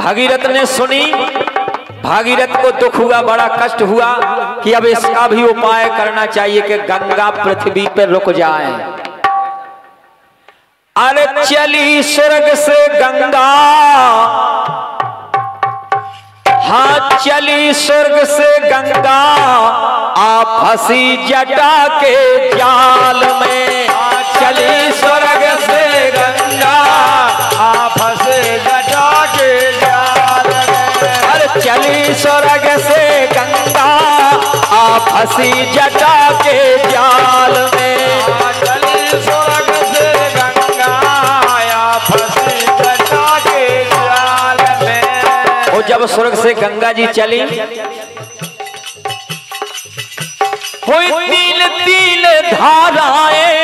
भागीरथ ने सुनी। भागीरथ को दुख हुआ, बड़ा कष्ट हुआ कि अब इसका भी उपाय करना चाहिए कि गंगा पृथ्वी पर रुक जाए। अरे चली स्वर्ग से गंगा, हाँ चली स्वर्ग से गंगा, आप फंसी जटा के जाल में। चली स्वर्ग से गंगा, आप फंसे जटा के जाल में। अरे चली स्वर्ग से गंगा, आप फंसी जटा के जाल में। चली स्वर्ग से गंगा, आप फंसी जटा के जाल में। और जब स्वर्ग से गंगा जी चली, हुई तीन तीन धाराएं।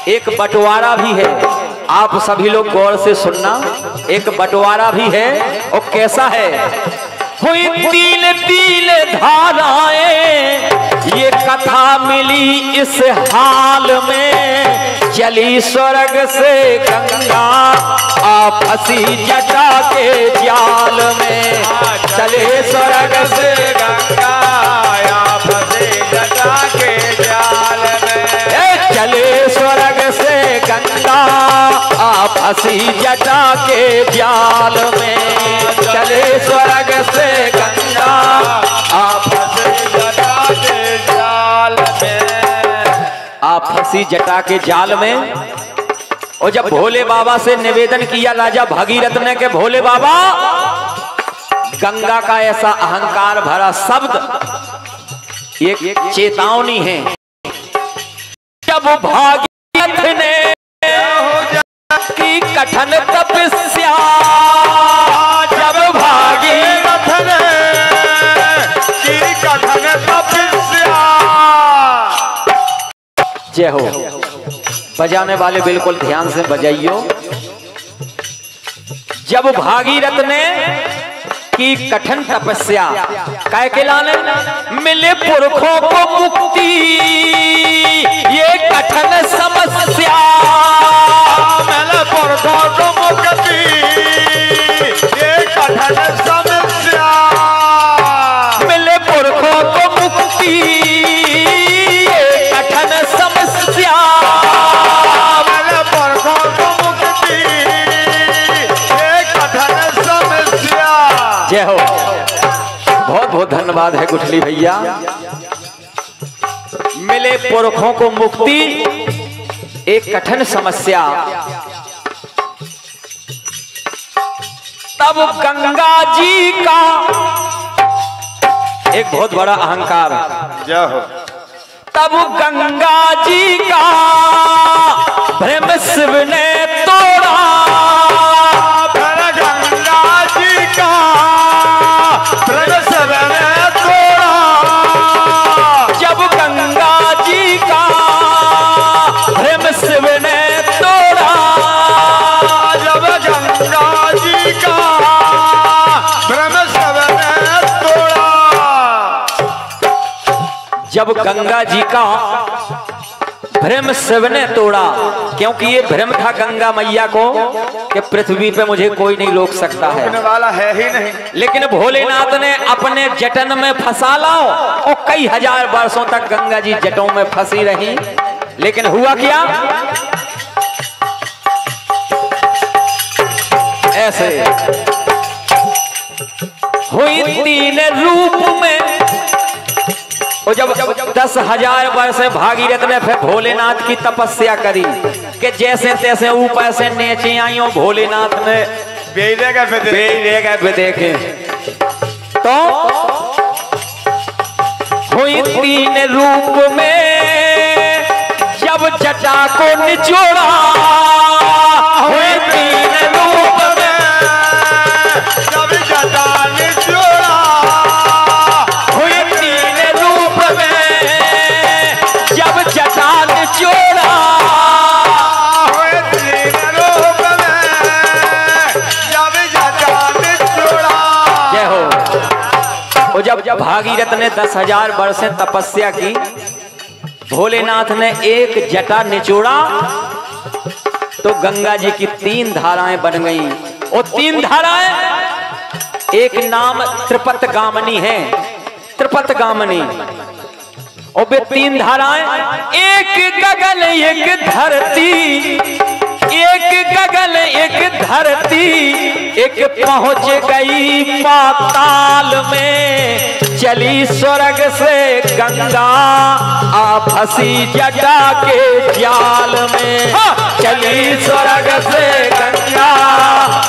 एक बंटवारा भी है, आप सभी लोग गौर से सुनना। एक बंटवारा भी है, और कैसा है? हुई तीन तीन धाराएं, ये कथा मिली इस हाल में। चली स्वर्ग से गंगा, आप फंसी जटा के जाल में। चले स्वर्ग से गंगा, आप फंसे जटा के जाल में। चले स्वर्ग से गंगा, आप फंसी जटा के जाल में। चले स्वर्ग से गंगा, आप फंसी जटा के जाल में। आप फंसी जटा के जाल में। और जब भोले बाबा से निवेदन किया राजा भागीरथ ने कि भोले बाबा, गंगा का ऐसा अहंकार भरा शब्द एक चेतावनी है। जब भागीरथ ने की कठिन तपस्या, जब भागीरथ ने की कठिन तपस्या। जय हो। बजाने वाले बिल्कुल ध्यान से बजाइयो। जब भागीरथ ने की कठिन तपस्या, काय के लाने मिले पुरखों को मुक्ति, ये कठिन समस्या। मिले पुरखों को मुक्ति, ये कठिन समस्या। मिले पुरखों को मुक्ति, ये कठिन समस्या। मिले पुरखों को मुक्ति, ये कठिन समस्या। जय हो। बहुत बहुत धन्यवाद है गुठली भैया। मिले पुरखों को मुक्ति, एक कठिन समस्या। तब गंगा जी का एक बहुत बड़ा अहंकार। जय हो। तब गंगा जी का भ्रम शिव ने तोड़ा। गंगा जी का भ्रम शिव ने तोड़ा। जब गंगा जी का भ्रम शिव ने तोड़ा। जब गंगा जी का भ्रम शिव ने तोड़ा। जब गंगा जी का भ्रम शिव ने तोड़ा, क्योंकि ये भ्रम था गंगा मैया को कि पृथ्वी पे मुझे कोई नहीं रोक सकता है, वाला है ही नहीं। लेकिन भोलेनाथ ने अपने जटन में फंसा लाओ, और कई हजार वर्षों तक गंगा जी जटों में फंसी रही। लेकिन हुआ क्या? ऐसे हुई तीन रूप में। और जब 10,000 वर्ष भागीरथ ने फिर भोलेनाथ की तपस्या करी कि जैसे तैसे ऊपर से नीचे आई हो। भोलेनाथ ने देखे तो हुई तीन रूप में। जब जटा को निचोड़ा, हुई तीन रूप में। जब जटा निचोड़ा, हुई तीन रूप में। जब जटा निचोड़ा, हुई तीन रूप में। जब जटा निचोड़ा। जय हो। और जब भागीरथ ने 10,000 वर्ष तपस्या की, भोलेनाथ ने एक जटा निचोड़ा तो गंगा जी की 3 धाराएं बन गईं। वो 3 धाराएं, एक नाम त्रिपतगामिनी है, त्रिपतगामिनी। और वे 3 धाराएं, एक गगन एक धरती, एक गगन एक धरती, एक पहुंच गई पाताल में, चली स्वर्ग से गंगा आ फंसी जटा के जाल में, चली स्वर्ग से गंगा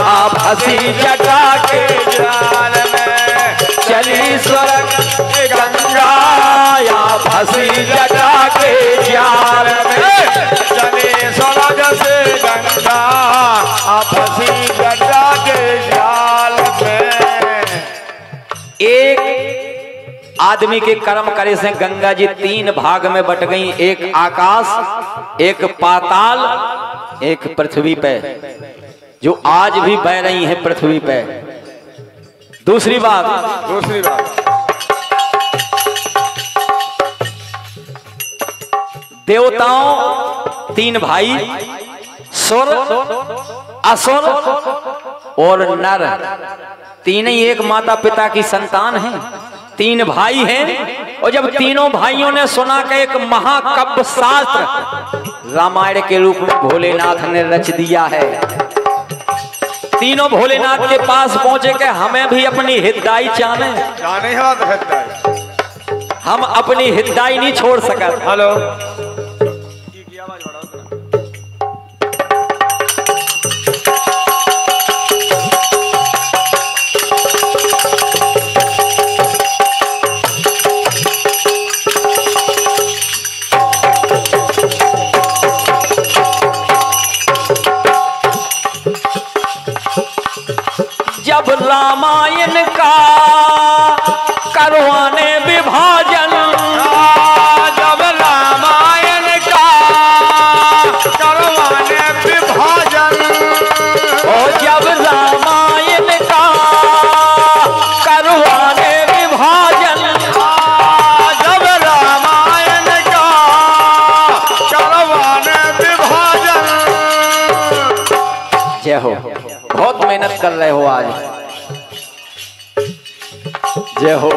आ फंसी जटा के जाल में, चली स्वर्ग से गंगा आ फंसी जटा के जाल में, चली स्वर्ग से गंगा आ फंसी जटा के जाल में। एक आदमी के कर्म करे से गंगा जी 3 भाग में बट गई, एक आकाश, एक पाताल, एक पृथ्वी पे, जो आज भी बह रही है पृथ्वी पे। दूसरी बात देवताओं 3 भाई, सुर, असुर और नर, तीन ही एक माता पिता की संतान हैं, 3 भाई हैं। और जब तीनों भाइयों ने सुना कि एक महाकाव्य शास्त्र रामायण के रूप में भोलेनाथ ने रच दिया है, तीनों भोलेनाथ के पास पहुंचे कि हमें भी अपनी हिदाई चाहे, हम अपनी हिदाई नहीं छोड़ सका। हेलो, जब रामायण का करवाने विभाजन, जब रामायण का करवाने विभाजन, और जब रामायण का करवाने विभाजन, जब रामायण का करवाने विभाजन। जय हो, बहुत मेहनत कर रहे हो आज, जय हो।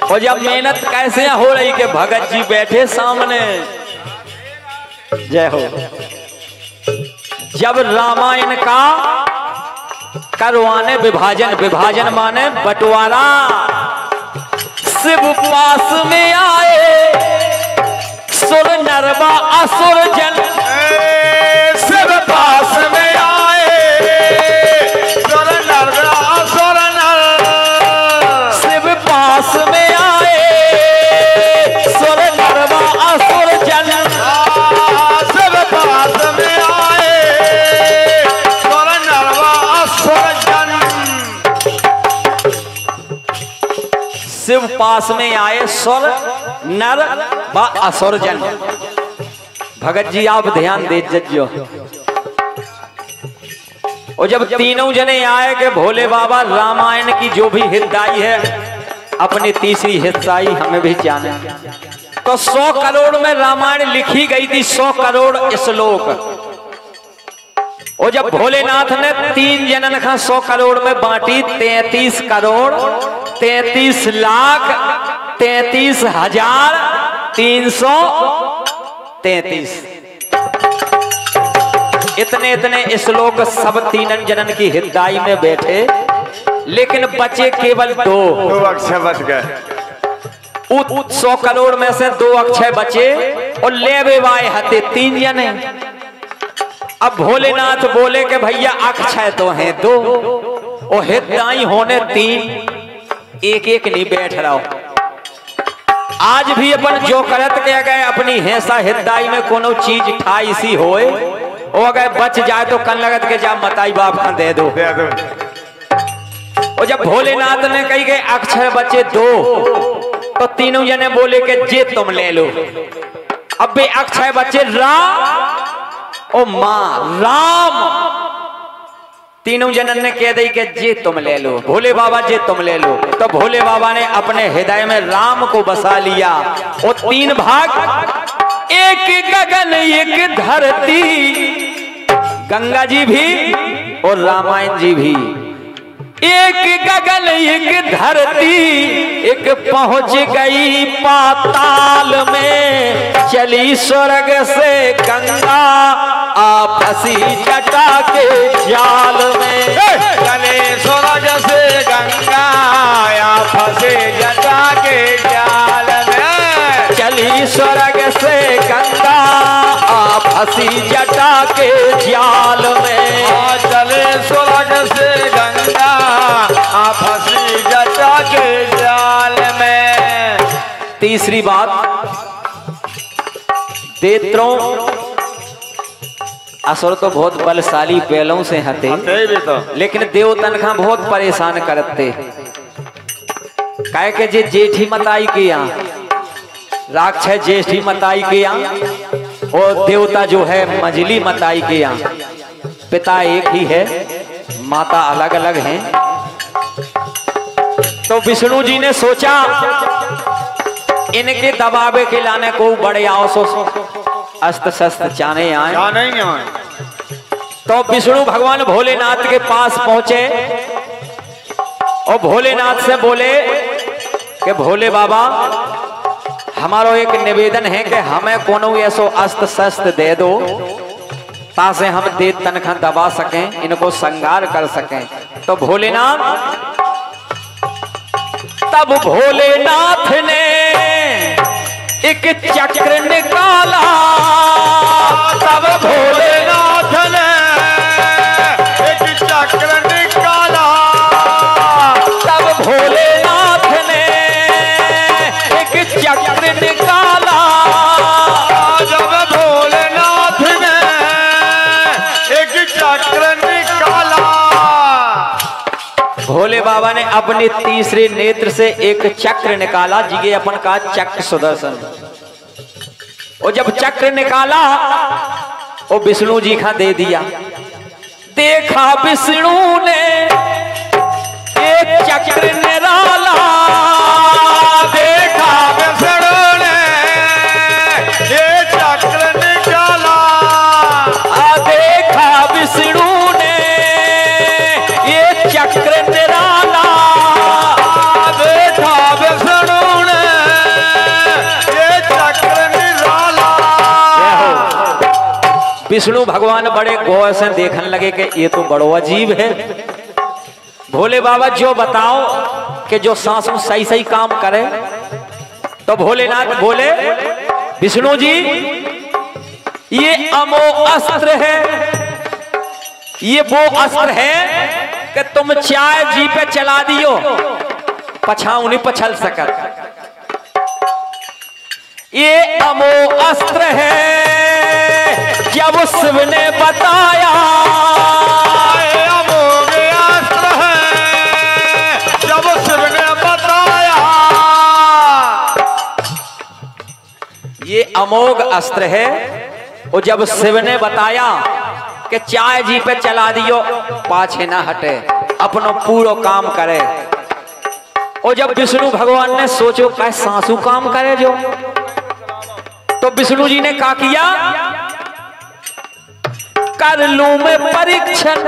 और जब मेहनत कैसे हो रही कि भगत जी बैठे सामने, जय हो। जब रामायण का करवाने विभाजन, विभाजन माने बंटवारा, शिव पास में आए सुर नरवा असुर जन, शिव पास में पास में आए सुर नरवा असुर जन, शिव पास में आए सुर नरवा असुर जन, शिव पास में आए सुर नर व असुर जन। भगत जी आप ध्यान दे जज्जो। और जब तीनों जने आए कि भोले बाबा रामायण की जो भी हिदाई है अपनी तीसरी हिस्साई हमें भी जाने, तो 100 करोड़ में रामायण लिखी गई थी, 100 करोड़ श्लोक। और जब भोलेनाथ ने 3 जनन का 100 करोड़ में बांटी, 33 करोड़ 33 लाख 33,333 इतने इतने श्लोक सब 3 जनन की हिदाई में बैठे, लेकिन बचे केवल 2 अक्षय बच गए। 100 करोड़ में से 2 अक्षय बचे और ले बेवाए हते 3 जने। अब भोलेनाथ बोले कि भैया अक्षय तो हैं 2 और हिदाई होने 3, एक एक नहीं बैठ रहा हो। आज भी अपन जो करत के गए अपनी हैसा हिदाई में कोनो चीज ठाई सी होए, और अगर बच जाए तो कन लगत के जा मताई बाप का दे दो। और जब भोलेनाथ ने कही गए अक्षर बचे 2, तो तीनों जने बोले कि जे तुम ले लो। अब भी अक्षय बचे राम और मां राम, तीनों जनन ने कह दी कि जे तुम ले लो, भोले बाबा जे तुम ले लो। तो भोले बाबा ने अपने हृदय में राम को बसा लिया। और 3 भाग, एक गगन एक धरती, गंगा जी भी और रामायण जी भी। एक गगन एक धरती एक पहुंच गई पाताल में, चली स्वर्ग से गंगा आ फंसी जटा के जाल में। चले स्वर्ग से गंगा आ फंसे जटा के जाल में, चली स्वर्ग से गंगा आ फंसी जटा के जाल में। चले स्वर्ग से गंगा आ फंसी जटा के जाल में। तीसरी बात, देत्रों असुर तो बहुत बलशाली पहलों से हते, लेकिन देवतन का बहुत परेशान करते। कहे के जे जेठी मताई के यहाँ राक्षस जेठी मताई के यहाँ और देवता जो है मझली मताई के यहाँ, पिता एक ही है, माता अलग अलग हैं। तो विष्णु जी ने सोचा इनके दबावे के लाने को बड़े आओ सो अस्त्र शस्त्र चाने आए। तो विष्णु भगवान भोलेनाथ के पास पहुंचे और भोलेनाथ से बोले कि भोले बाबा हमारो एक निवेदन है कि हमें कोनो ऐसो अस्त्र शस्त्र दे दो तासे हम दे तनखा दबा सकें, इनको संगार कर सकें। तो भोलेनाथ, तब भोलेनाथ ने एक चक्र निकाला, तब भोलेनाथ ने एक चक्र निकाला, तब भोलेनाथ ने एक चक्र निकाला, जब भोलेनाथ ने एक चक्र निकाला। भोले बाबा ने अपने तीसरे नेत्र से एक चक्र निकाला, जिगे अपन का चक्र सुदर्शन। और जब चक्र निकाला वो विष्णु जी का दे दिया। देखा विष्णु ने एक चक्र निराला, देखा विष्णु ने ये चक्र निकाला, देखा विष्णु ने ये चक्र निराला, देखा विष्णु ने ये चक्र निराला। विष्णु भगवान बड़े गौर से देखने लगे कि ये तो बड़ो अजीब है। भोले बाबा जो बताओ कि जो सांसों सही सही काम करे। तो भोलेनाथ बोले विष्णु जी ये अमोघ अस्त्र है, ये वो अस्त्र है कि तुम चाय जी पे चला दियो पछाऊ नहीं पछल सकत। ये अमोघ अस्त्र है जब शिव ने बताया, अमोघ अस्त्र है जब शिव ने बताया। ये अमोघ अस्त्र है और जब शिव ने बताया कि चाय जी पे चला दियो पाछे ना हटे, अपनो पूरा काम करे। और जब विष्णु भगवान ने सोचो क्या सासू काम करे जो, तो विष्णु जी ने क्या किया, कर लूं मैं परीक्षण।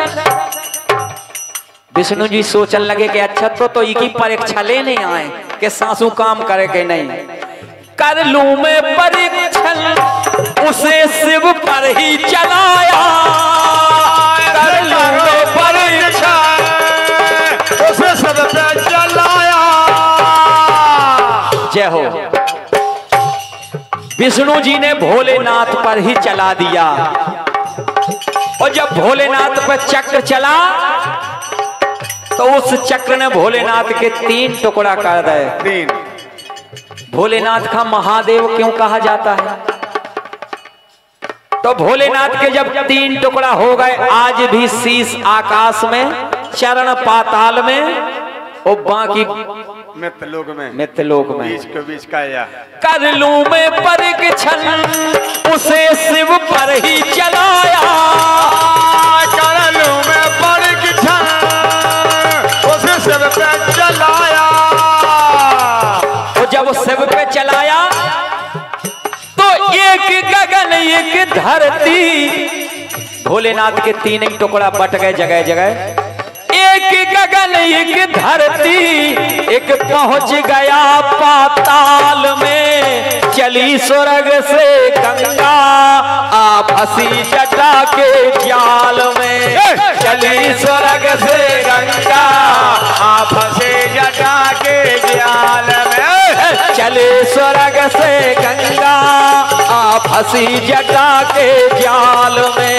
विष्णु जी सोचने लगे कि अच्छा तो इकी परीक्षा लेने आए कि सासू काम करे कि नहीं। कर लूं मैं परीक्षण उसे शिव पर ही चलाया, कर लूं मैं परीक्षण उसे शिव पे चलाया। जय हो। विष्णु जी ने भोलेनाथ पर ही चला दिया। और जब भोलेनाथ पर चक्र चला तो उस चक्र ने भोलेनाथ के 3 टुकड़ा कर दिए। भोलेनाथ का महादेव क्यों कहा जाता है? तो भोलेनाथ के जब 3 टुकड़ा हो गए, आज भी शीश आकाश में, चरण पाताल में और बाकी मृत्यलोक में बीच का या कर लूं मैं परीक्षण उसे शिव पर ही चलाया, कर लूं मैं परीक्षण उसे शिव पे चलाया। और जब शिव पे चलाया तो एक गगन एक धरती भोलेनाथ के तीन ही टुकड़ा बट गए जगह जगह। एक गगन एक धरती एक पहुंच गया पाताल में। चली स्वर्ग से गंगा आ फंसी जटा के जाल में। चली स्वर्ग से गंगा आ फंसे जटा के जाल में। चले स्वर्ग से गंगा आ फंसी जटा के जाल में।